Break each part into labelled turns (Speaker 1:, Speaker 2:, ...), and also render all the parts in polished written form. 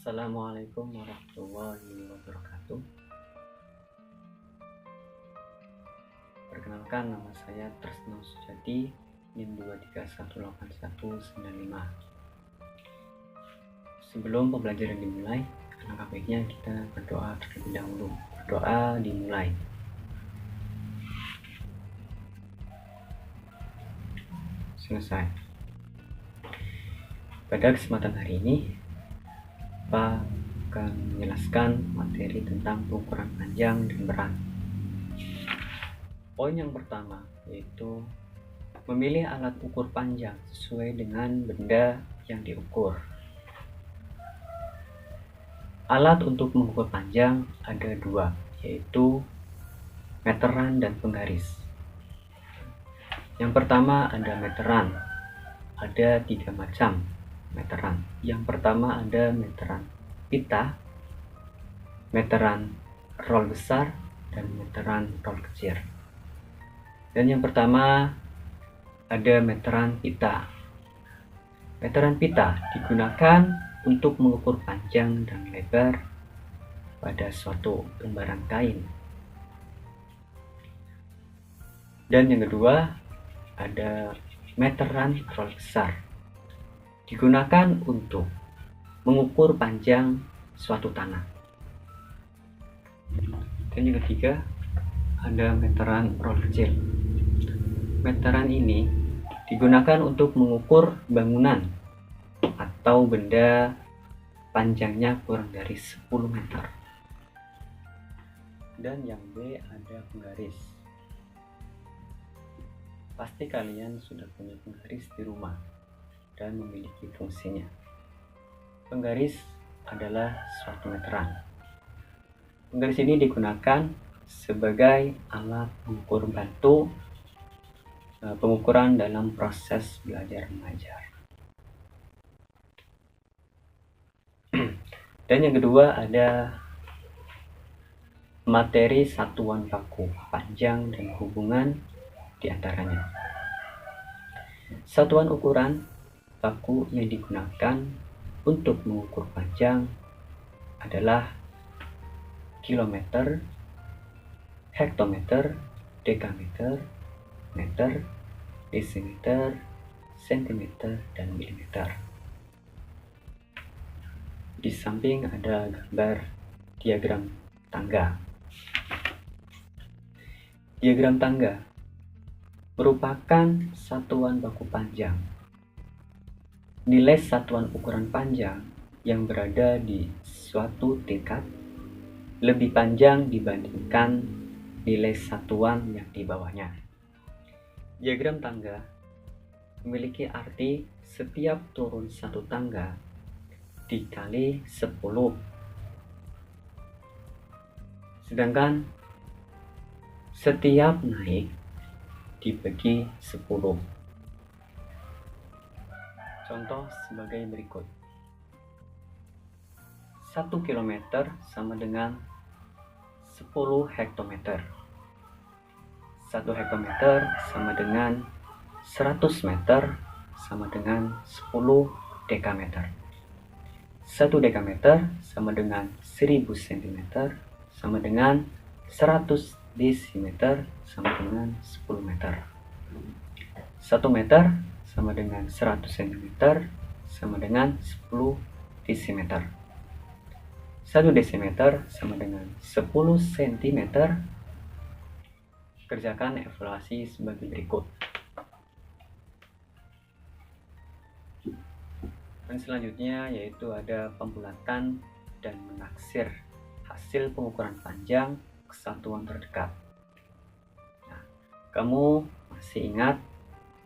Speaker 1: Assalamualaikum warahmatullahi wabarakatuh. Perkenalkan, nama saya Tresno Sujati, NIM 2318195. Sebelum pembelajaran dimulai, alangkah baiknya kita berdoa terlebih dahulu. Berdoa dimulai. Selesai. Pada kesempatan hari ini, Pak akan menjelaskan materi tentang pengukuran panjang dan berat. Poin yang pertama yaitu memilih alat ukur panjang sesuai dengan benda yang diukur. Alat untuk mengukur panjang ada dua, yaitu meteran dan penggaris. Yang pertama ada meteran. Ada tiga macam meteran. Yang pertama ada meteran pita, meteran roll besar, dan meteran roll kecil. Dan yang pertama ada meteran pita. Meteran pita digunakan untuk mengukur panjang dan lebar pada suatu lembaran kain. Dan yang kedua ada meteran roll besar, digunakan untuk mengukur panjang suatu tanah. Dan yang ketiga ada meteran roll kecil. Meteran ini digunakan untuk mengukur bangunan atau benda panjangnya kurang dari 10 meter. Dan yang B ada penggaris. Pasti kalian sudah punya penggaris di rumah dan memiliki fungsinya. Penggaris adalah suatu meteran. Penggaris ini digunakan sebagai alat pengukur bantu pengukuran dalam proses belajar mengajar. Dan yang kedua ada materi satuan baku, panjang dan hubungan di antaranya. Satuan ukuran baku yang digunakan untuk mengukur panjang adalah kilometer, hektometer, dekameter, meter, desimeter, sentimeter, dan milimeter. Di samping ada gambar diagram tangga. Diagram tangga merupakan satuan baku panjang. Nilai satuan ukuran panjang yang berada di suatu tingkat lebih panjang dibandingkan nilai satuan yang di bawahnya. Diagram tangga memiliki arti setiap turun satu tangga dikali 10. Sedangkan setiap naik dibagi 10. Contoh sebagai berikut. 1 km sama dengan 10 hektometer. 1 hektometer sama dengan 100 meter sama dengan 10 dekameter. 1 dekameter sama dengan 1000 cm sama dengan 100 desimeter sama dengan 10 meter. 1 meter sama dengan 100 cm sama dengan 10 desimeter. 1 desimeter sama dengan 10 cm. Kerjakan evaluasi sebagai berikut. Dan selanjutnya yaitu ada pembulatan dan menaksir hasil pengukuran panjang kesatuan terdekat. Nah, kamu masih ingat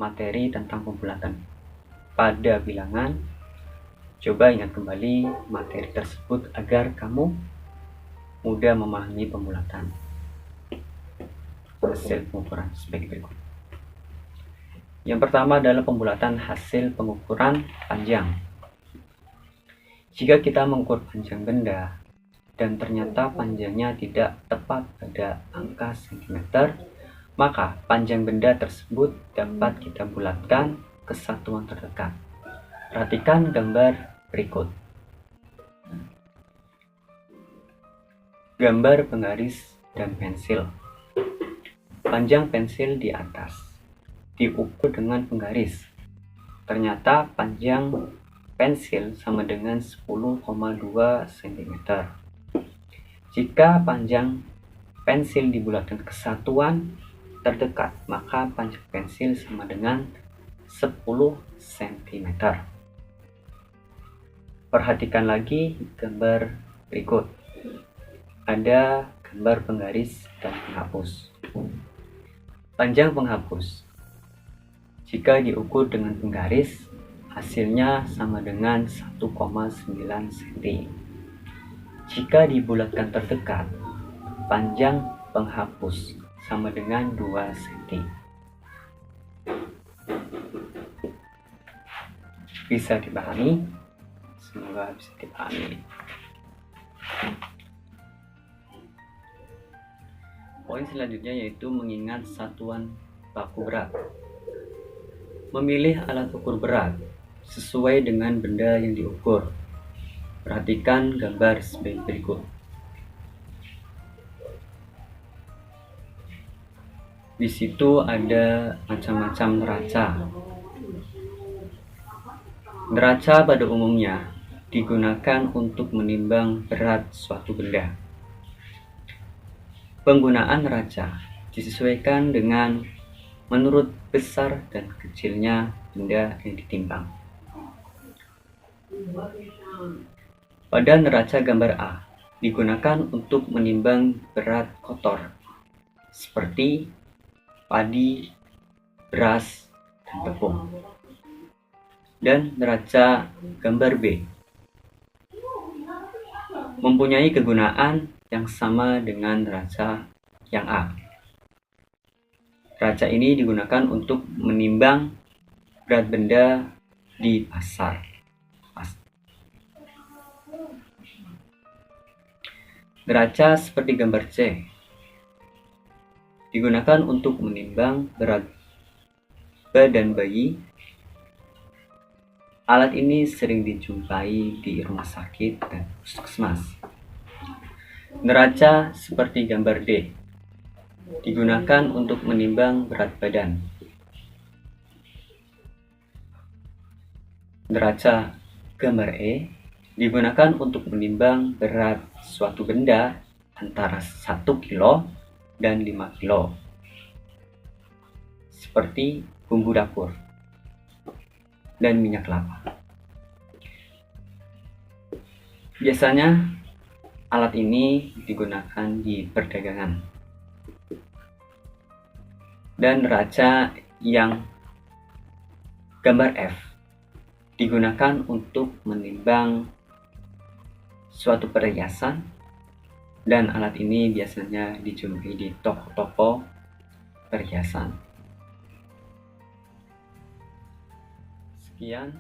Speaker 1: materi tentang pembulatan pada bilangan? Coba ingat kembali materi tersebut agar kamu mudah memahami pembulatan hasil pengukuran sebagai berikut. Yang pertama adalah pembulatan hasil pengukuran panjang. Jika kita mengukur panjang benda dan ternyata panjangnya tidak tepat pada angka cm, maka panjang benda tersebut dapat kita bulatkan ke satuan terdekat. Perhatikan gambar berikut. Gambar penggaris dan pensil. Panjang pensil di atas diukur dengan penggaris. Ternyata panjang pensil sama dengan 10,2 cm. Jika panjang pensil dibulatkan ke satuan terdekat, maka panjang pensil sama dengan 10 cm. Perhatikan lagi gambar berikut. Ada gambar penggaris dan penghapus. Panjang penghapus jika diukur dengan penggaris, hasilnya sama dengan 1,9 cm. Jika dibulatkan terdekat, panjang penghapus sama dengan 2 cm. Bisa dipahami? Semoga bisa dipahami. Poin selanjutnya yaitu mengingat satuan baku berat. Memilih alat ukur berat sesuai dengan benda yang diukur. Perhatikan gambar sebagai berikut. Di situ ada macam-macam neraca. Neraca pada umumnya digunakan untuk menimbang berat suatu benda. Penggunaan neraca disesuaikan dengan menurut besar dan kecilnya benda yang ditimbang. Pada neraca gambar A digunakan untuk menimbang berat kotor seperti padi, beras, dan tepung. Dan neraca gambar B mempunyai kegunaan yang sama dengan neraca yang A. Neraca ini digunakan untuk menimbang berat benda di pasar. Neraca seperti gambar C digunakan untuk menimbang berat badan bayi. Alat ini sering dijumpai di rumah sakit dan puskesmas. Neraca seperti gambar D digunakan untuk menimbang berat badan. Neraca gambar E digunakan untuk menimbang berat suatu benda antara 1 kilo dan 5 kilo. Seperti bumbu dapur dan minyak kelapa. Biasanya alat ini digunakan di perdagangan. Dan neraca yang gambar F digunakan untuk menimbang suatu perhiasan, dan alat ini biasanya dijumpai di toko-toko perhiasan. Sekian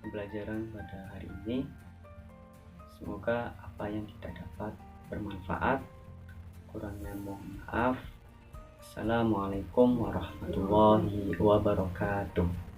Speaker 1: pembelajaran pada hari ini. Semoga apa yang kita dapat bermanfaat. Kurangnya mohon maaf. Assalamualaikum warahmatullahi wabarakatuh.